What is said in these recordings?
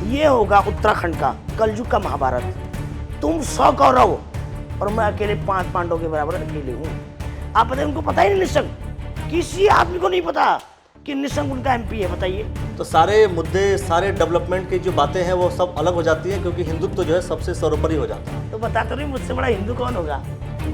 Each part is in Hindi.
ये होगा उत्तराखंड का कलयुग का महाभारत। तुम 100 कौरव और मैं अकेले 5 पांडवों के बराबर अकेले हूँ। आप बताइए, उनको पता ही नहीं निशंक, किसी आदमी को नहीं पता कि निशंक उनका एमपी है। बताइए। तो सारे मुद्दे, सारे डेवलपमेंट की जो बातें हैं वो सब अलग हो जाती हैं, क्योंकि हिंदुत्व जो है सबसे सर्वोपरि हो जाता है। तो बता तो रही, मुझसे बड़ा हिंदू कौन होगा?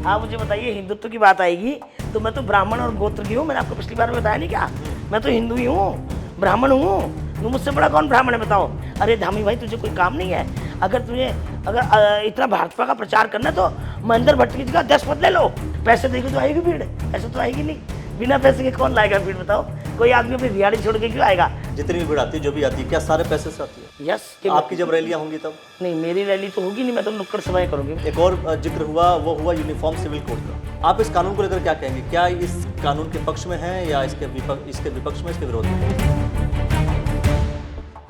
आप मुझे बताइए, हिंदुत्व की बात आएगी तो मैं तो ब्राह्मण और गोत्र की हूँ। मैंने आपको पिछली बार बताया नहीं क्या? मैं तो हिंदू ही हूँ, ब्राह्मण हूँ। तो मुझसे बड़ा कौन ब्राह्मण है बताओ? अरे धामी भाई, तुझे कोई काम नहीं है? अगर इतना भाजपा का प्रचार करना है तो महेंद्र भट्ट की जगह 10 पद ले लो। पैसे देगी तो आएगी भीड़, ऐसे तो आएगी नहीं। बिना पैसे के कौन लाएगा भीड़ बताओ? कोई आदमी अपनी रिहाड़ी छोड़ के क्यों आएगा? जितनी भी भीड़ आती है, जो भी आती है, क्या सारे पैसे से आती है? यस। आपकी जब रैलियां होंगी तब? नहीं, मेरी रैली तो होगी नहीं, मैं तो नुक्कड़ सभाएं करूंगी। एक और जिक्र हुआ, वो हुआ यूनिफॉर्म सिविल कोड का। आप इस कानून को लेकर क्या कहेंगे? क्या इस कानून के पक्ष में हैं या इसके विपक्ष में, इसके विरोध में?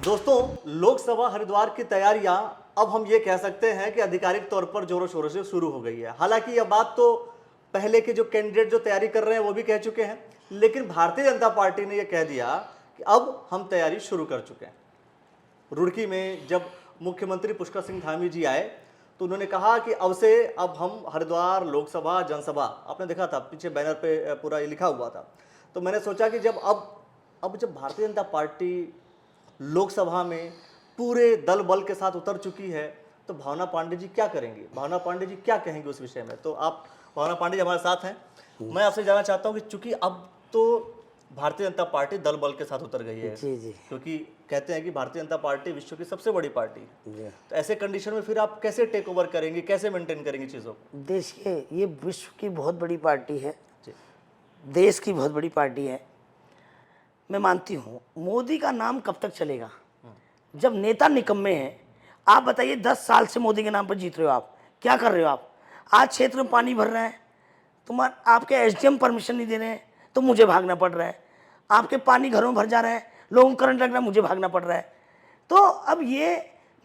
दोस्तों, लोकसभा हरिद्वार की तैयारियां अब हम ये कह सकते हैं कि आधिकारिक तौर पर जोरों शोरों से शुरू हो गई है। हालांकि यह बात तो पहले के जो कैंडिडेट जो तैयारी कर रहे हैं वो भी कह चुके हैं, लेकिन भारतीय जनता पार्टी ने यह कह दिया कि अब हम तैयारी शुरू कर चुके हैं। रुड़की में जब मुख्यमंत्री पुष्कर सिंह धामी जी आए तो उन्होंने कहा कि अब हम हरिद्वार लोकसभा जनसभा, आपने देखा था पीछे बैनर पे पूरा ये लिखा हुआ था। तो मैंने सोचा कि जब भारतीय जनता पार्टी लोकसभा में पूरे दल बल के साथ उतर चुकी है तो भावना पांडे जी क्या करेंगी, भावना पांडे जी क्या कहेंगे उस विषय में? तो आप, भावना पांडे जी हमारे साथ हैं। मैं आपसे जानना चाहता हूं कि चूंकि अब तो भारतीय जनता पार्टी दल बल के साथ उतर गई है, जी जी, क्योंकि कहते हैं कि भारतीय जनता पार्टी विश्व की सबसे बड़ी पार्टी है, जी। तो ऐसे कंडीशन में फिर आप कैसे टेक ओवर करेंगे, कैसे मेंटेन करेंगे चीज़ों को? देखिए, ये विश्व की बहुत बड़ी पार्टी है, जी। देश की बहुत बड़ी पार्टी है। मैं मानती हूँ मोदी का नाम कब तक चलेगा जब नेता निकम्मे हैं। आप बताइए, 10 साल से मोदी के नाम पर जीत रहे हो आप, क्या कर रहे हो आप? आज क्षेत्र में पानी भर रहा है, आपके एसडीएम परमिशन नहीं दे रहे हैं तो मुझे भागना पड़ रहा है। आपके पानी घरों में भर जा रहा है, लोगों को करंट लग रहा है, मुझे भागना पड़ रहा है। तो अब ये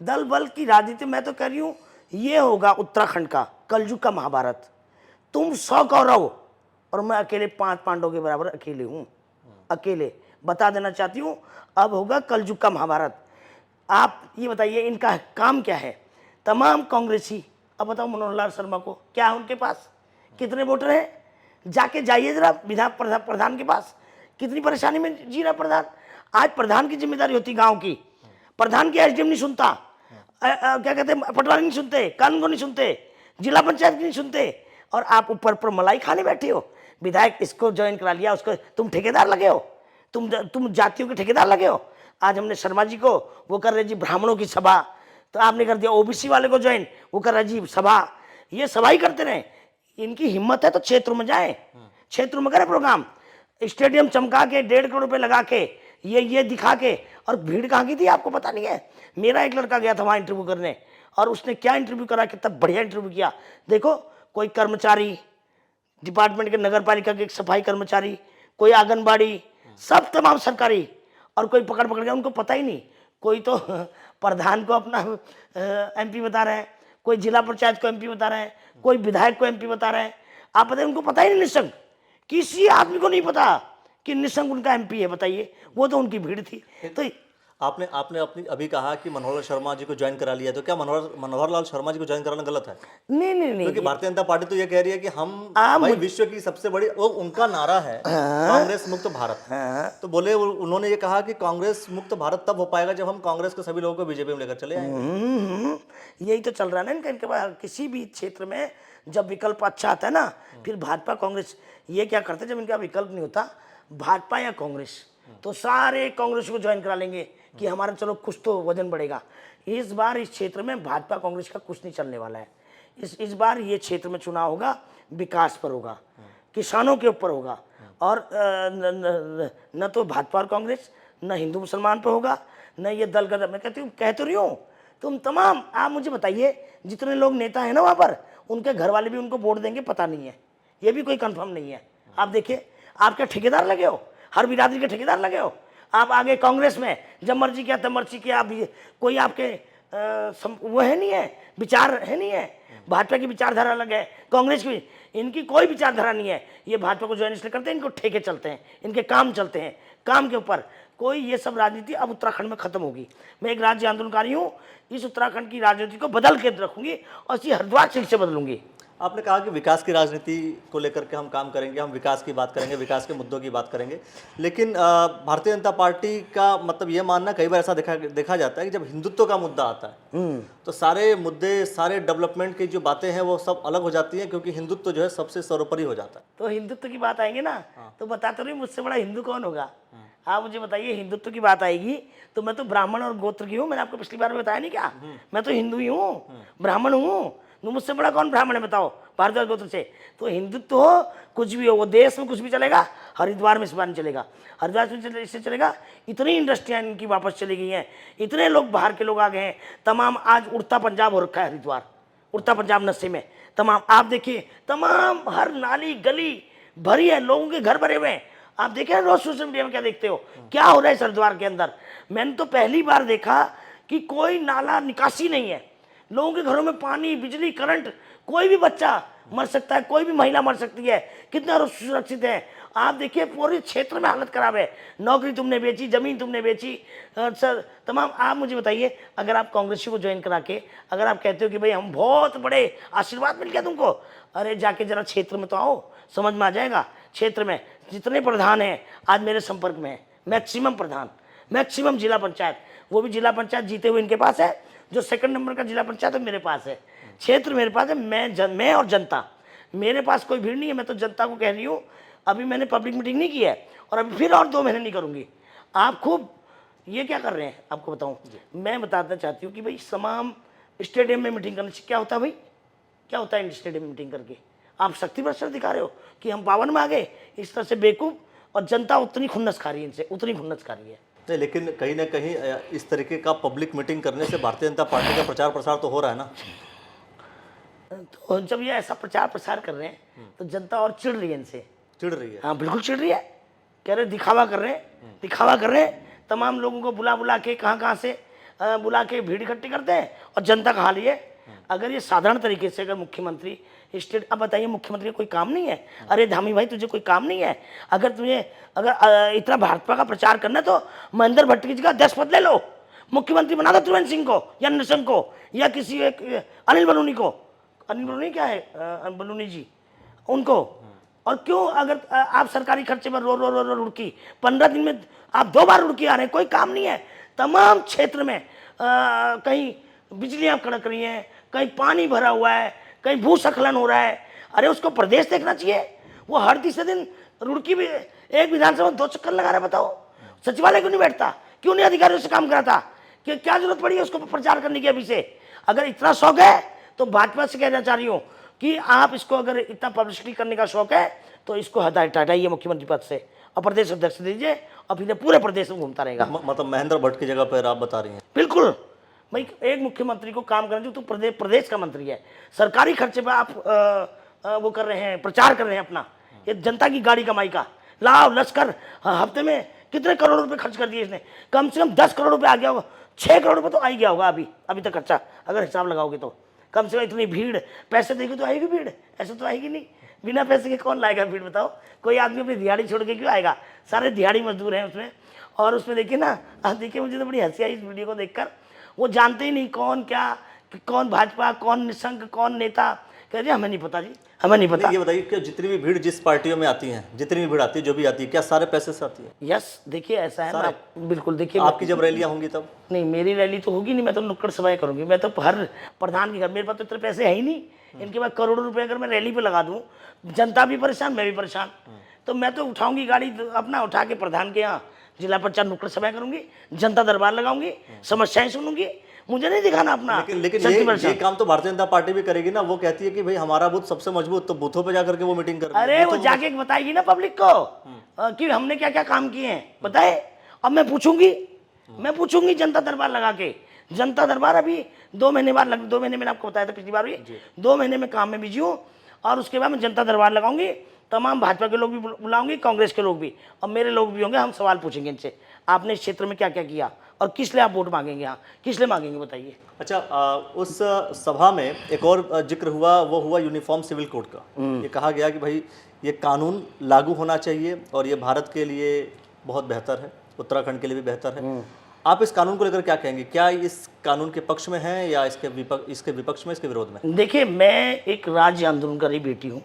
दल बल की राजनीति, मैं तो कह रही हूँ ये होगा उत्तराखंड का कलयुग का महाभारत। तुम 100 कौरव और मैं अकेले 5 पांडवों के बराबर अकेले हूँ, अकेले। बता देना चाहती हूँ, अब होगा कलयुग का महाभारत। आप ये बताइए, इनका काम क्या है? तमाम कांग्रेसी, अब बताओ मनोहर लाल शर्मा को क्या है, उनके पास कितने वोटर हैं? जाके जाइए जरा विधान प्रधान के पास, कितनी परेशानी में जी रहा प्रधान। आज प्रधान की जिम्मेदारी होती गांव की, प्रधान की एसडीएम नहीं सुनता, क्या कहते हैं, पटवारी नहीं सुनते, कानून को नहीं सुनते, जिला पंचायत की नहीं सुनते, और आप ऊपर पर मलाई खाने बैठे हो। विधायक इसको ज्वाइन करा लिया, उसको तुम ठेकेदार लगे हो, तुम जातियों के ठेकेदार लगे हो। आज हमने शर्मा जी को, वो कर रहे जी ब्राह्मणों की सभा, तो आपने कर दिया ओबीसी वाले को ज्वाइन, वो कर रहा जी सभा। ये सभा ही करते रहे। इनकी हिम्मत है तो क्षेत्र में जाए, क्षेत्र में करें प्रोग्राम, स्टेडियम चमका के 1.5 करोड़ रुपए लगा के, ये दिखा के। और भीड़ कहाँ की थी आपको पता नहीं है? मेरा एक लड़का गया था वहाँ इंटरव्यू करने, और उसने क्या इंटरव्यू करा, कितना बढ़िया इंटरव्यू किया। देखो, कोई कर्मचारी डिपार्टमेंट के, नगर पालिका के सफाई कर्मचारी, कोई आंगनबाड़ी, सब तमाम सरकारी, और कोई पकड़ के, उनको पता ही नहीं। कोई तो प्रधान को अपना एमपी बता रहे हैं, कोई जिला पंचायत को एमपी बता रहे हैं, कोई विधायक को एमपी बता रहे हैं। आप बताइए, उनको पता ही नहीं निशंक, किसी आदमी को नहीं पता कि निशंक उनका एमपी है। बताइए, वो तो उनकी भीड़ थी। तो आपने अपनी अभी कहा कि मनोहर लाल शर्मा जी को ज्वाइन करा लिया, तो क्या मनोहर लाल शर्मा जी को ज्वाइन कराना गलत है? नहीं, क्योंकि भारतीय जनता पार्टी तो ये कह रही है कि हम भाई विश्व की सबसे बड़ी, वो उनका नारा है कांग्रेस मुक्त भारत। तो बोले, उन्होंने ये कहा कि कांग्रेस मुक्त भारत तब हो पाएगा जब हम कांग्रेस के सभी लोगों को बीजेपी में लेकर चले आएंगे। यही तो चल रहा है ना इनके पास। किसी भी क्षेत्र में जब विकल्प अच्छा आता है ना, फिर भाजपा कांग्रेस ये क्या करते हैं, जब इनका विकल्प नहीं होता भाजपा या कांग्रेस, तो सारे कांग्रेस को ज्वाइन करा लेंगे कि हमारा चलो कुछ तो वजन बढ़ेगा। इस बार इस क्षेत्र में भाजपा कांग्रेस का कुछ नहीं चलने वाला है। इस बार ये क्षेत्र में चुनाव होगा, विकास पर होगा, किसानों के ऊपर होगा, और न तो भाजपा और कांग्रेस, न हिंदू मुसलमान पर होगा, न ये दल का। मैं कहती हूँ, कह तो रही हूँ, तुम तमाम, आप मुझे बताइए, जितने लोग नेता हैं ना वहाँ पर, उनके घर वाले भी उनको वोट देंगे पता नहीं है, ये भी कोई कंफर्म नहीं है। आप देखिए, आप क्या ठेकेदार लगे हो? हर बिरादरी के ठेकेदार लगे हो आप। आगे कांग्रेस में जब मर्जी किया तब मर्जी किया, आप कोई आपके वो है नहीं है, विचार है नहीं है। भाजपा की विचारधारा अलग है, कांग्रेस की, इनकी कोई विचारधारा नहीं है। ये भाजपा को ज्वाइन इसलिए करते हैं, इनको ठेके चलते हैं, इनके काम चलते हैं, काम के ऊपर। कोई ये सब राजनीति अब उत्तराखंड में खत्म होगी। मैं एक राज्य आंदोलनकारी हूँ, इस उत्तराखंड की राजनीति को बदल के रखूंगी और इसी हरिद्वार सीट से बदलूंगी। आपने कहा कि विकास की राजनीति को लेकर के हम काम करेंगे, हम विकास की बात करेंगे, विकास के मुद्दों की बात करेंगे, लेकिन भारतीय जनता पार्टी का मतलब ये मानना, कई बार ऐसा देखा जाता है कि जब हिंदुत्व का मुद्दा आता है तो सारे मुद्दे, सारे डेवलपमेंट की जो बातें हैं वो सब अलग हो जाती हैं, क्योंकि हिंदुत्व जो है सबसे सर्वोपरि हो जाता है। तो हिंदुत्व की बात आएंगे ना, तो बताते रही मुझसे बड़ा हिंदू कौन होगा? आप मुझे बताइए, हिंदुत्व की बात आएगी तो मैं तो ब्राह्मण और गोत्र की हूँ। मैंने आपको पिछली बार बताया नहीं क्या? मैं तो हिंदू ही हूँ, ब्राह्मण हूँ। तो मुझसे बड़ा कौन ब्राह्मण है बताओ, भारद्वाज गोत्र से? तो हिंदुत्व हो, कुछ भी हो, वो देश में कुछ भी चलेगा, हरिद्वार में इस बार नहीं चलेगा। हरिद्वार में इससे चलेगा, इतनी इंडस्ट्रियाँ इनकी वापस चली गई हैं, इतने लोग बाहर के लोग आ गए हैं, तमाम आज उड़ता पंजाब हो रखा है हरिद्वार, उड़ता पंजाब नशे में तमाम। आप देखिए, तमाम हर नाली गली भरी है, लोगों के घर भरे हुए हैं। आप देखें रोज सोशल मीडिया में क्या देखते हो, क्या हो रहा है हरिद्वार के अंदर? मैंने तो पहली बार देखा कि कोई नाला निकासी नहीं है, लोगों के घरों में पानी, बिजली, करंट, कोई भी बच्चा मर सकता है, कोई भी महिला मर सकती है, कितना सुरक्षित है। आप देखिए पूरे क्षेत्र में हालत खराब है, नौकरी तुमने बेची, जमीन तुमने बेची, सर तमाम। आप मुझे बताइए, अगर आप कांग्रेसी को ज्वाइन करा के अगर आप कहते हो कि भाई हम बहुत बड़े आशीर्वाद मिल गया तुमको, अरे जाके जरा क्षेत्र में तो आओ, समझ में आ जाएगा। क्षेत्र में जितने प्रधान हैं आज मेरे संपर्क में है, मैक्सिमम प्रधान, मैक्सिमम जिला पंचायत, वो भी जिला पंचायत जीते हुए इनके पास है, जो सेकंड नंबर का जिला पंचायत है मेरे पास है, क्षेत्र मेरे पास है। मैं और जनता, मेरे पास कोई भीड़ नहीं है। मैं तो जनता को कह रही हूँ, अभी मैंने पब्लिक मीटिंग नहीं की है और अभी फिर और 2 महीने नहीं करूँगी। आप खूब ये क्या कर रहे हैं आपको बताऊँ, मैं बताना चाहती हूँ कि भाई तमाम स्टेडियम में मीटिंग करने से क्या होता है भाई, क्या होता है स्टेडियम में मीटिंग करके? आप शक्ति प्रदर्शन दिखा रहे हो कि हम पावन में आ गए, इस तरह से बेवकूफ़, और जनता उतनी खुन्नस खा रही है इनसे, उतनी खुन्नस खा रही है। नहीं, लेकिन कहीं ना कहीं इस तरीके का पब्लिक मीटिंग करने से भारतीय जनता पार्टी का प्रचार प्रसार तो हो रहा है ना। तो जब ये ऐसा प्रचार प्रसार कर रहे हैं तो जनता और चिढ़ रही है इनसे, चिढ़ रही है। हाँ बिल्कुल चिढ़ रही है। कह रहे दिखावा कर रहे हैं, दिखावा कर रहे हैं, तमाम लोगों को बुला बुला के कहाँ से बुला के भीड़ इकट्ठी करते हैं और जनता का हाल ये। अगर ये साधारण तरीके से अगर मुख्यमंत्री स्टेट, अब बताइए मुख्यमंत्री कोई काम नहीं है? अरे धामी भाई तुझे कोई काम नहीं है? अगर तुझे इतना भाजपा का प्रचार करना है तो महेंद्र भट्ट की जगह 10 पद ले लो, मुख्यमंत्री बना दो त्रिवेंद्र सिंह को या निशंक को या किसी एक अनिल बलूनी को, अनिल बलूनी क्या है, बलूनी जी, उनको। और क्यों अगर आप सरकारी खर्चे में रो रुड़की, 15 दिन में आप 2 बार रुड़की आ रहे हैं, कोई काम नहीं है। तमाम क्षेत्र में कहीं बिजलियां कड़क रही हैं, कहीं पानी भरा हुआ है, कहीं भूस्खलन हो रहा है। अरे उसको प्रदेश देखना चाहिए। वो हर तीसरे दिन रुड़की भी एक विधानसभा में 2 चक्कर लगा रहा है। बताओ सचिवालय क्यों नहीं बैठता, क्यों नहीं अधिकारियों से काम कराता, कि क्या जरूरत पड़ी है उसको प्रचार करने की अभी से? अगर इतना शौक है तो भाजपा से कहना चाह रही हूँ कि आप इसको, अगर इतना पब्लिसिटी करने का शौक है तो इसको हटाइए मुख्यमंत्री पद से और प्रदेश अध्यक्ष दीजिए और फिर पूरे प्रदेश में घूमता रहेगा। मतलब महेंद्र भट्ट की जगह पर आप बता रही हैं? बिल्कुल भाई, एक मुख्यमंत्री को काम करना, जो तो प्रदेश का मंत्री है, सरकारी खर्चे पर आप वो कर रहे हैं, प्रचार कर रहे हैं अपना, ये जनता की गाड़ी कमाई का लाभ लश्कर। हफ्ते में कितने करोड़ रुपए खर्च कर दिए इसने? कम से कम 10 करोड़ रुपए आ गया होगा, 6 करोड़ रुपए तो आ ही गया होगा अभी तक खर्चा, अगर हिसाब लगाओगे तो। कम से कम इतनी भीड़, पैसे देगी तो आएगी भीड़, ऐसे तो आएगी नहीं। बिना पैसे के कौन लाएगा भीड़ बताओ? कोई आदमी अपनी दिहाड़ी छोड़ के क्यों आएगा? सारे दिहाड़ी मजदूर हैं उसमें। और उसमें देखिए ना, देखिए मुझे तो बड़ी हंसी आई इस वीडियो को देखकर। वो जानते ही नहीं कौन क्या, कौन भाजपा, कौन निशंक, कौन नेता। कह रहे हमें नहीं पता जी, हमें नहीं पता। ये बताइए कि जितनी भी भीड़ जिस पार्टियों में आती है, जितनी भी भीड़ आती है, जो भी आती है, क्या सारे पैसे से आती है? यस, देखिए ऐसा है ना, बिल्कुल। देखिए आपकी जब रैलियां होंगी तब? नहीं, मेरी रैली तो होगी नहीं, मैं तो नुक्कड़ सभाएं करूंगी। मैं तो हर प्रधान के घर, मेरे पास तो इतने पैसे है ही नहीं, इनके पास करोड़ों रुपए अगर मैं रैली पे लगा दूं, जनता भी परेशान, मैं भी परेशान। तो मैं तो उठाऊंगी गाड़ी अपना, उठा के प्रधान के यहाँ जिला पंचायत नुक्कड़ सभाएं करूंगी, जनता दरबार लगाऊंगी, समस्याएं सुनूंगी। मुझे नहीं दिखाना अपना। लेकिन ये काम तो भारतीय जनता पार्टी भी करेगी ना। वो कहती है कि भाई हमारा बूथ सबसे मजबूत, तो बूथों पे जाकर के वो मीटिंग कर। अरे वो जाके बताएगी ना पब्लिक को कि हमने क्या क्या काम किए हैं, बताए। अब मैं पूछूंगी जनता दरबार लगा के। जनता दरबार अभी 2 महीने बाद 2 महीने मैंने आपको बताया था पिछली बार भी, 2 महीने में काम में बिजी हूँ। और उसके बाद मैं जनता दरबार लगाऊंगी, तमाम भाजपा के लोग भी बुलाऊंगी, कांग्रेस के लोग भी, और मेरे लोग भी होंगे। हम सवाल पूछेंगे इनसे, आपने इस क्षेत्र में क्या क्या किया और किस लिए आप वोट मांगेंगे, यहाँ किस लिए मांगेंगे बताइए। अच्छा, उस सभा में एक और जिक्र हुआ, वो हुआ यूनिफॉर्म सिविल कोड का। ये कहा गया कि भाई ये कानून लागू होना चाहिए और ये भारत के लिए बहुत बेहतर है। उत्तराखंड के लिए भी बेहतर है। आप इस कानून को लेकर क्या कहेंगे? क्या इस कानून के पक्ष में हैं या इसके विपक्ष में, इसके विरोध में? देखिए, मैं एक राज्य आंदोलनकारी बेटी हूँ।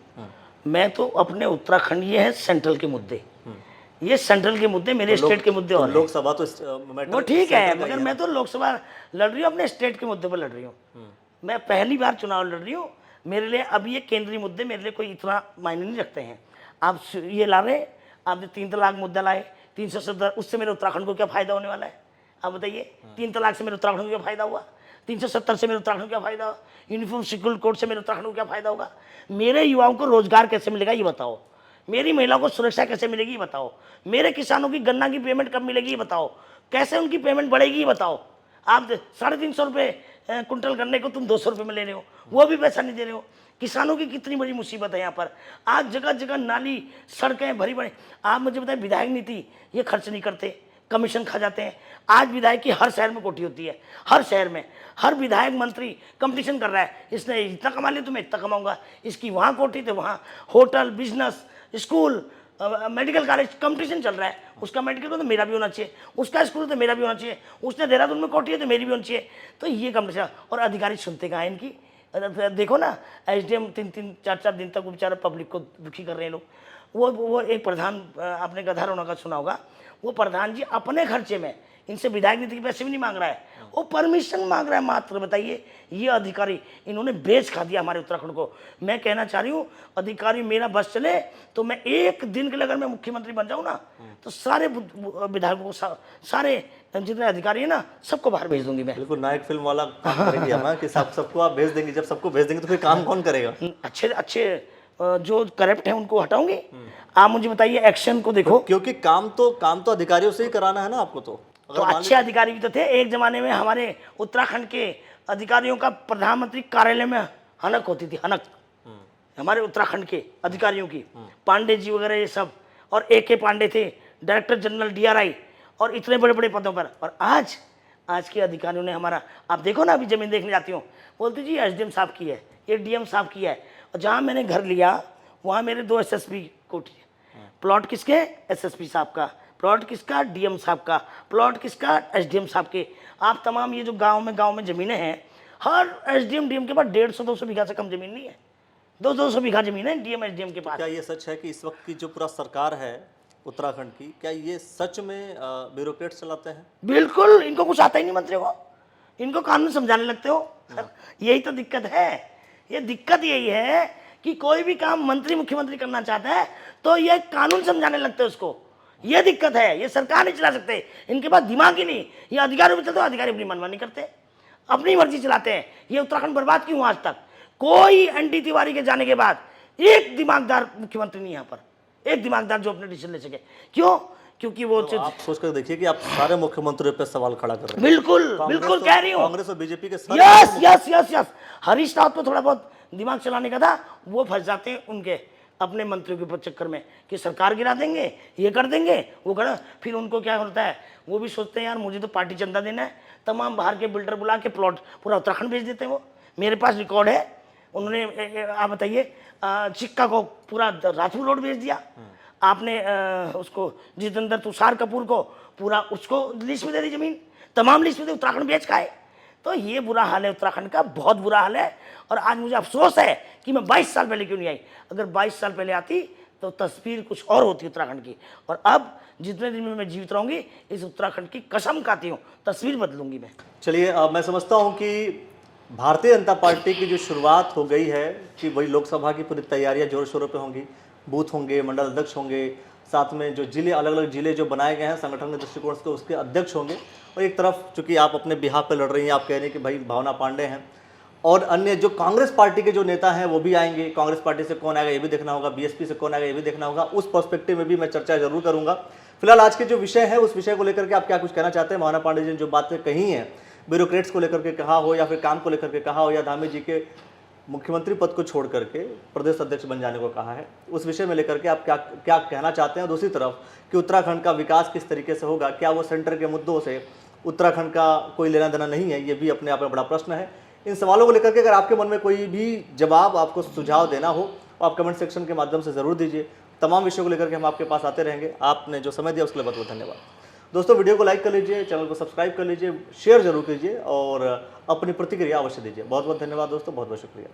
मैं तो अपने उत्तराखंड, ये है सेंट्रल के मुद्दे, ये सेंट्रल के मुद्दे, मेरे स्टेट के मुद्दे और हैं। लोकसभा तो वो ठीक है, मगर मैं तो लोकसभा लड़ रही हूँ, अपने स्टेट के मुद्दे पर लड़ रही हूँ। मैं पहली बार चुनाव लड़ रही हूँ। मेरे लिए अब ये केंद्रीय मुद्दे मेरे लिए कोई इतना मायने नहीं रखते हैं। आप ये ला रहे, आपने 3 तलाक मुद्दा लाए, 370, उससे मेरे उत्तराखंड को क्या फायदा होने वाला है? आप बताइए, 3 तलाक से मेरे उत्तराखंड को क्या फायदा हुआ? 370 से मेरे उत्तराखंड को क्या फायदा हुआ? यूनिफॉर्म सिक्योरिटी कोड से मेरे उत्तराखंड को क्या फायदा होगा? मेरे युवाओं को रोजगार कैसे मिलेगा ये बताओ। मेरी महिलाओं को सुरक्षा कैसे मिलेगी ये बताओ। मेरे किसानों की गन्ना की पेमेंट कब मिलेगी ये बताओ। कैसे उनकी पेमेंट बढ़ेगी ये बताओ। आप 350 रुपये कुंटल गन्ने को तुम 200 रुपये में ले रहे हो, वो भी पैसा नहीं दे रहे हो। किसानों की कितनी बड़ी मुसीबत है यहाँ पर। आज जगह जगह नाली, सड़कें भरी भरी। आप मुझे बताएं, विधायक नीति ये खर्च नहीं करते, कमीशन खा जाते हैं। आज विधायक की हर शहर में कोठी होती है, हर शहर में हर विधायक मंत्री कंपटीशन कर रहा है, इसने इतना कमा लिया तो मैं इतना कमाऊंगा, इसकी वहाँ कोठी तो वहाँ hotel, business, school, medical college competition चल रहा है। उसका मेडिकल तो मेरा भी होना चाहिए, उसका स्कूल तो मेरा भी होना चाहिए, उसने देहरादून में कोठी है तो मेरी भी होनी चाहिए। तो ये कंपटीशन, और अधिकारी सुनते कहाँ हैं इनकी? देखो ना, एसडीएम 3-3, 4-4 दिन तक वो बेचारा पब्लिक को दुखी कर रहे हैं लोग। वो एक प्रधान, आपने गधा रोना का सुना होगा, वो प्रधान जी अपने खर्चे में इनसे विधायक नीति के पैसे भी नहीं मांग रहा है, वो परमिशन मांग रहा है मात्र। बताइए, ये अधिकारी इन्होंने बेच खा दिया हमारे उत्तराखंड को। मैं कहना चाह रही हूँ, अधिकारी मेरा बस चले तो मैं एक दिन के लिए अगर मैं मुख्यमंत्री बन जाऊँ ना, तो सारे विधायकों को, सारे जितने अधिकारी है ना, सबको बाहर भेज दूंगी मैं। बिल्कुल नायक फिल्म वाला काम करेंगे हम कि सबको आप भेज देंगे। जब सबको भेज देंगे तो फिर काम कौन करेगा? अच्छे जो करप्ट हैं उनको हटाऊंगी। आप मुझे बताइए, एक्शन को देखो, क्योंकि काम तो अधिकारियों से ही कराना है ना आपको। तो अच्छे अधिकारी भी तो थे एक जमाने में। हमारे उत्तराखंड के अधिकारियों का प्रधानमंत्री कार्यालय में हनक होती थी, हनक हमारे उत्तराखंड के अधिकारियों की। पांडे जी वगैरह ये सब, और AK पांडे थे डायरेक्टर जनरल DRI, और इतने बड़े बड़े पदों पर। और आज के अधिकारियों ने हमारा, आप देखो ना, अभी जमीन देखने जाती हूँ, बोलते जी SDM साहब की है, ये DM साहब की है। और जहाँ मैंने घर लिया वहाँ मेरे 2 SSP कोठी है। प्लॉट किसके? SSP साहब का। प्लॉट किसका? DM साहब का। प्लॉट किसका? SDM साहब के। आप तमाम ये जो गांव में ज़मीनें हैं, हर SDM DM के पास 150-200 बीघा से कम ज़मीन नहीं है। 200 बीघा ज़मीन है DM SDM के पास। क्या ये सच है कि इस वक्त की जो पूरा सरकार है उत्तराखंड की, क्या ये सच में ब्यूरोक्रेट्स चलाते हैं? बिल्कुल, इनको कुछ आता ही नहीं मंत्री को, इनको कानून समझाने लगते हो। यही तो दिक्कत है। ये दिक्कत यही है कि कोई भी काम मंत्री मुख्यमंत्री करना चाहता है तो ये कानून समझाने लगते हैं उसको। ये दिक्कत है, ये सरकार नहीं चला सकते, इनके पास दिमाग ही नहीं। ये अधिकारियों में चलते, अधिकारी अपनी मनमानी करते, अपनी मर्जी चलाते हैं। ये उत्तराखंड बर्बाद क्यों हुआ आज तक? कोई ND तिवारी के जाने के बाद एक दिमागदार मुख्यमंत्री नहीं यहाँ पर, एक दिमागदार जो अपने डिसीजन ले सके। क्यों? क्योंकि वो तो आप सोच कर देखिए कि आप सारे मुख्यमंत्रियों पे सवाल खड़ा कर रहे हैं। बिल्कुल कह रही हूँ। कांग्रेस और बीजेपी के यस। हरीश रावत पे थोड़ा बहुत दिमाग चलाने का था, वो फंस जाते हैं उनके अपने मंत्रियों के चक्कर में कि सरकार गिरा देंगे, ये कर देंगे, वो कर। फिर उनको क्या होता है, वो भी सोचते हैं यार मुझे तो पार्टी चंदा देना है, तमाम बाहर के बिल्डर बुला के प्लॉट पूरा उत्तराखंड भेज देते हैं। वो मेरे पास रिकॉर्ड है, उन्होंने आप बताइए, चिक्का को पूरा राजपुर रोड भेज दिया आपने, उसको जितेंद्र तुषार कपूर को पूरा उसको लिस्ट में दे दी जमीन, तमाम लिस्ट में दे, उत्तराखंड बेच खाए। तो ये बुरा हाल है उत्तराखंड का, बहुत बुरा हाल है। और आज मुझे अफसोस है कि मैं 22 साल पहले क्यों नहीं आई। अगर 22 साल पहले आती तो तस्वीर कुछ और होती उत्तराखंड की। और अब जितने दिन में मैं जीवित रहूंगी, इस उत्तराखंड की कसम खाती हूँ, तस्वीर बदलूंगी मैं। चलिए, मैं समझता हूँ कि भारतीय जनता पार्टी की जो शुरुआत हो गई है कि वही लोकसभा की पूरी तैयारियां जोर शोरों पे होंगी, बूथ होंगे, मंडल अध्यक्ष होंगे, साथ में जो जिले, अलग अलग जिले जो बनाए गए हैं संगठन के दृष्टिकोण से, उसके अध्यक्ष होंगे। और एक तरफ चूंकि आप अपने बिहाफ पे लड़ रही हैं, आप कह रहे हैं कि भाई भावना पांडे हैं, और अन्य जो कांग्रेस पार्टी के जो नेता हैं वो भी आएंगे। कांग्रेस पार्टी से कौन आएगा ये भी देखना होगा, BSP से कौन आएगा ये भी देखना होगा। उस पर्सपेक्टिव में भी मैं चर्चा जरूर करूंगा। फिलहाल आज के जो विषय है उस विषय को लेकर के आप क्या कुछ कहना चाहते हैं? भावना पांडे जी ने जो बातें कही हैं, ब्यूरोक्रेट्स को लेकर के कहा हो, या फिर काम को लेकर के कहा हो, या धामी जी के मुख्यमंत्री पद को छोड़ करके प्रदेश अध्यक्ष बन जाने को कहा है, उस विषय में लेकर के आप क्या कहना चाहते हैं? दूसरी तरफ कि उत्तराखंड का विकास किस तरीके से होगा, क्या वो सेंटर के मुद्दों से उत्तराखंड का कोई लेना देना नहीं है, ये भी अपने आप में बड़ा प्रश्न है। इन सवालों को लेकर के अगर आपके मन में कोई भी जवाब, आपको सुझाव देना हो, आप कमेंट सेक्शन के माध्यम से ज़रूर दीजिए। तमाम विषयों को लेकर के हम आपके पास आते रहेंगे। आपने जो समय दिया उसके लिए बहुत बहुत धन्यवाद। दोस्तों वीडियो को लाइक कर लीजिए, चैनल को सब्सक्राइब कर लीजिए, शेयर जरूर कीजिए और अपनी प्रतिक्रिया अवश्य दीजिए। बहुत बहुत धन्यवाद दोस्तों, बहुत बहुत शुक्रिया।